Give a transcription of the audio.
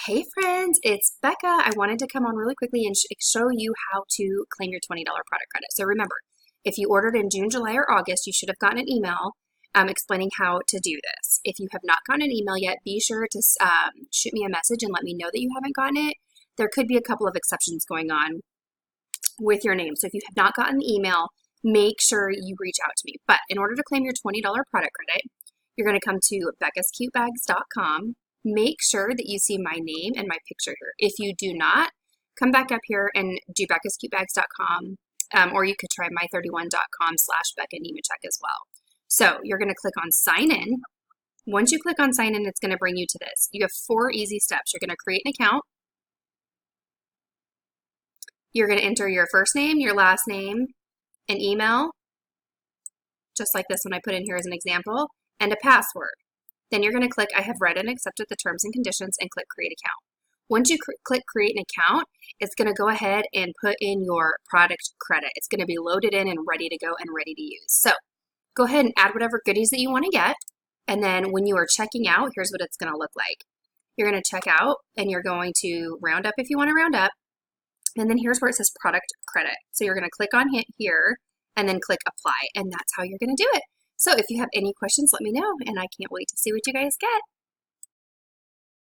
Hey friends, it's Becca. I wanted to come on really quickly and show you how to claim your $20 product credit. So remember, if you ordered in June, July, or August, you should have gotten an email explaining how to do this. If you have not gotten an email yet, be sure to shoot me a message and let me know that you haven't gotten it. There could be a couple of exceptions going on with your name. So if you have not gotten the email, make sure you reach out to me. But in order to claim your $20 product credit, you're going to come to beccascutebags.com. Make sure that you see my name and my picture here. If you do not, come back up here and do beccascutebags.com, or you could try my31.com/Becca Nemechek as well. So you're going to click on sign in. Once you click on sign in, it's going to bring you to this. You have 4 easy steps. You're going to create an account. You're going to enter your first name, your last name, an email, just like this one I put in here as an example, and a password. Then you're going to click I have read and accepted the terms and conditions and click create account. Once you click create an account, it's going to go ahead and put in your product credit. It's going to be loaded in and ready to go and ready to use. So go ahead and add whatever goodies that you want to get. And then when you are checking out, here's what it's going to look like. You're going to check out and you're going to round up if you want to round up. And then here's where it says product credit. So you're going to click on here and then click apply. And that's how you're going to do it. So if you have any questions, let me know, and I can't wait to see what you guys get.